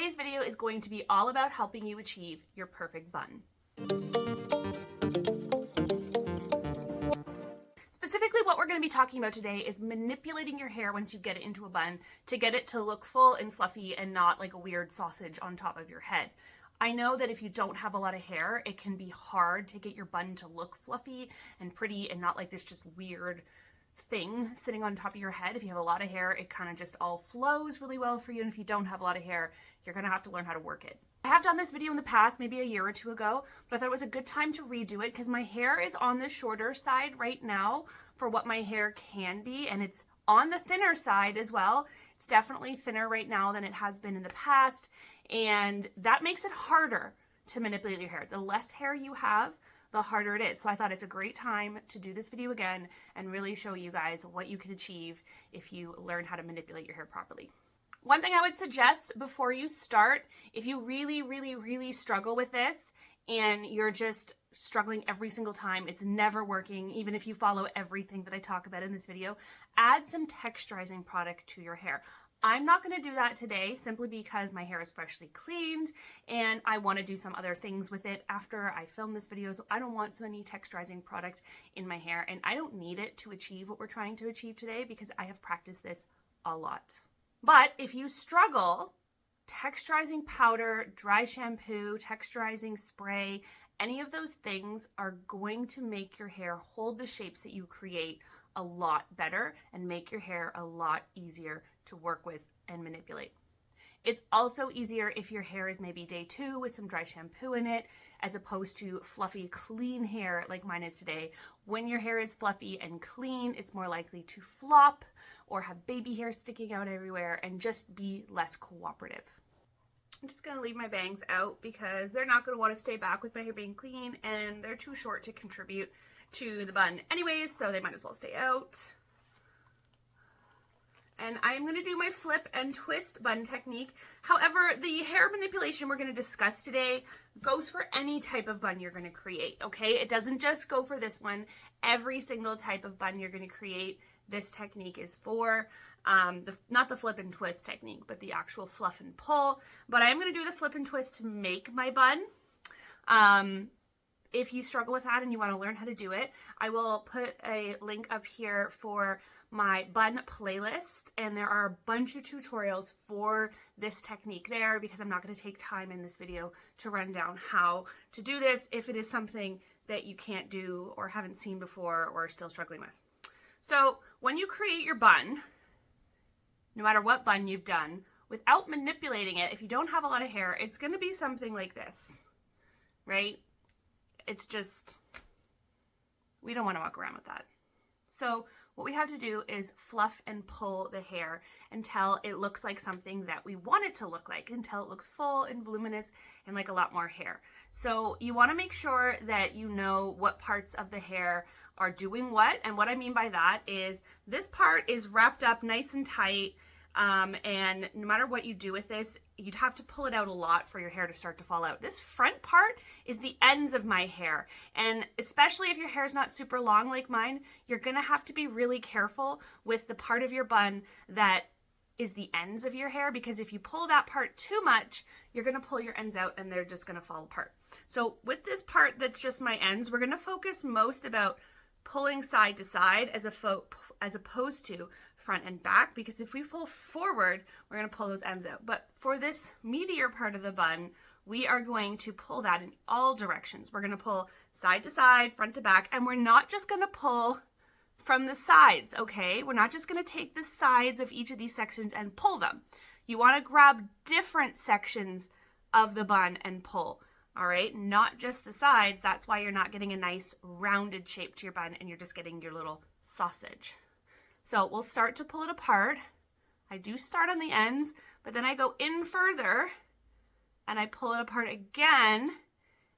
Today's video is going to be all about helping you achieve your perfect bun. Specifically, what we're going to be talking about today is manipulating your hair once you get it into a bun to get it to look full and fluffy and not like a weird sausage on top of your head. I know that if you don't have a lot of hair, it can be hard to get your bun to look fluffy and pretty and not like this just weird thing sitting on top of your head. If you have a lot of hair, it kind of just all flows really well for you. And if you don't have a lot of hair, you're going to have to learn how to work it. I have done this video in the past, maybe a year or two ago, but I thought it was a good time to redo it because my hair is on the shorter side right now for what my hair can be, and it's on the thinner side as well. It's definitely thinner right now than it has been in the past, and that makes it harder to manipulate your hair. The less hair you have, the harder it is. So I thought it's a great time to do this video again and really show you guys what you can achieve if you learn how to manipulate your hair properly. One thing I would suggest before you start, if you really struggle with this and you're just struggling every single time, it's never working, even if you follow everything that I talk about in this video, add some texturizing product to your hair. I'm not going to do that today simply because my hair is freshly cleaned and I want to do some other things with it after I film this video, so I don't want so any texturizing product in my hair, and I don't need it to achieve what we're trying to achieve today because I have practiced this a lot. But if you struggle, texturizing powder, dry shampoo, texturizing spray, any of those things are going to make your hair hold the shapes that you create a lot better and make your hair a lot easier to work with and manipulate. It's also easier if your hair is maybe day 2 with some dry shampoo in it, as opposed to fluffy, clean hair like mine is today. When your hair is fluffy and clean, it's more likely to flop or have baby hair sticking out everywhere and just be less cooperative. I'm just going to leave my bangs out because they're not going to want to stay back with my hair being clean, and they're too short to contribute to the bun anyways, so they might as well stay out. And I'm going to do my flip and twist bun technique. However, the hair manipulation we're going to discuss today goes for any type of bun you're going to create, okay? It doesn't just go for this one. Every single type of bun you're going to create, this technique is for. Not the flip and twist technique, but the actual fluff and pull. But I am going to do the flip and twist to make my bun. If you struggle with that and you want to learn how to do it, I will put a link up here for my bun playlist, and there are a bunch of tutorials for this technique there because I'm not going to take time in this video to run down how to do this if it is something that you can't do or haven't seen before or are still struggling with. So when you create your bun, no matter what bun you've done, without manipulating it, if you don't have a lot of hair, it's going to be something like this, right? It's just, we don't want to walk around with that. So what we have to do is fluff and pull the hair until it looks like something that we want it to look like, until it looks full and voluminous and like a lot more hair. So you want to make sure that you know what parts of the hair are doing what. And what I mean by that is this part is wrapped up nice and tight. And no matter what you do with this, you'd have to pull it out a lot for your hair to start to fall out. This front part is the ends of my hair. And especially if your hair is not super long like mine, you're going to have to be really careful with the part of your bun that is the ends of your hair, because if you pull that part too much, you're going to pull your ends out and they're just going to fall apart. So with this part that's just my ends, we're going to focus most about pulling side to side as opposed to front and back, because if we pull forward, we're going to pull those ends out. But for this meatier part of the bun, we are going to pull that in all directions. We're going to pull side to side, front to back, and we're not just going to pull from the sides, okay? We're not just going to take the sides of each of these sections and pull them. You want to grab different sections of the bun and pull, all right? Not just the sides. That's why you're not getting a nice rounded shape to your bun and you're just getting your little sausage. So we'll start to pull it apart. I do start on the ends, but then I go in further and I pull it apart again,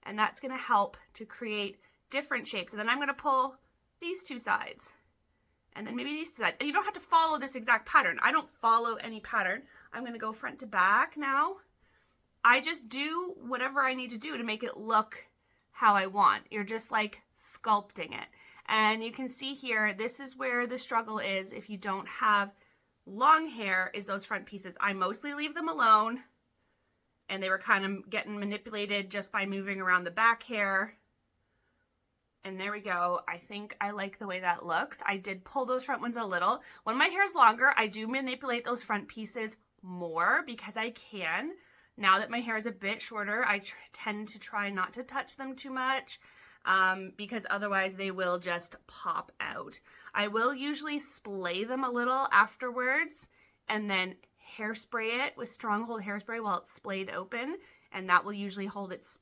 and that's going to help to create different shapes. And then I'm going to pull these two sides and then maybe these two sides. And you don't have to follow this exact pattern. I don't follow any pattern. I'm going to go front to back now. I just do whatever I need to do to make it look how I want. You're just like sculpting it. And you can see here, this is where the struggle is if you don't have long hair, is those front pieces. I mostly leave them alone and they were kind of getting manipulated just by moving around the back hair. And there we go. I think I like the way that looks. I did pull those front ones a little. When my hair is longer, I do manipulate those front pieces more because I can. Now that my hair is a bit shorter, I tend to try not to touch them too much because otherwise they will just pop out. I will usually splay them a little afterwards and then hairspray it with stronghold hairspray while it's splayed open, and that will usually hold its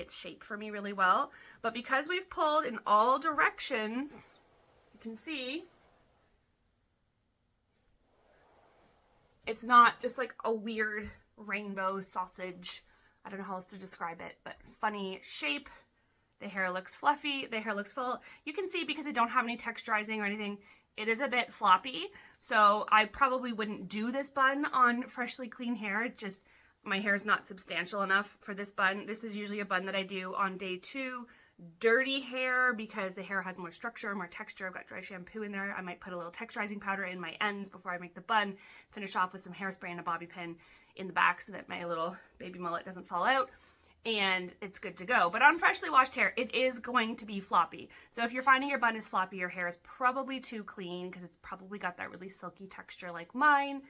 shape for me really well. But because we've pulled in all directions, you can see it's not just like a weird rainbow sausage. I don't know how else to describe it, but funny shape. The hair looks fluffy, the hair looks full. You can see because I don't have any texturizing or anything, it is a bit floppy. So I probably wouldn't do this bun on freshly clean hair. It just, my hair is not substantial enough for this bun. This is usually a bun that I do on day 2. Dirty hair because the hair has more structure, more texture. I've got dry shampoo in there. I might put a little texturizing powder in my ends before I make the bun. Finish off with some hairspray and a bobby pin in the back so that my little baby mullet doesn't fall out. And it's good to go. But on freshly washed hair, it is going to be floppy. So if you're finding your bun is floppy, your hair is probably too clean because it's probably got that really silky texture like mine.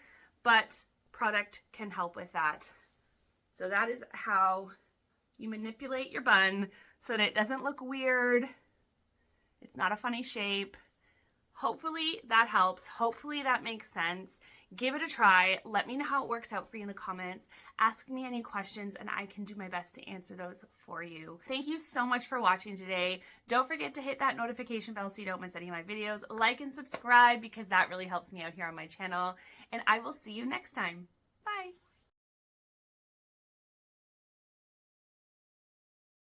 But product can help with that. So that is how you manipulate your bun so that it doesn't look weird. It's not a funny shape. Hopefully that helps. Hopefully that makes sense. Give it a try. Let me know how it works out for you in the comments. Ask me any questions and I can do my best to answer those for you. Thank you so much for watching today. Don't forget to hit that notification bell so you don't miss any of my videos. Like and subscribe because that really helps me out here on my channel. And I will see you next time.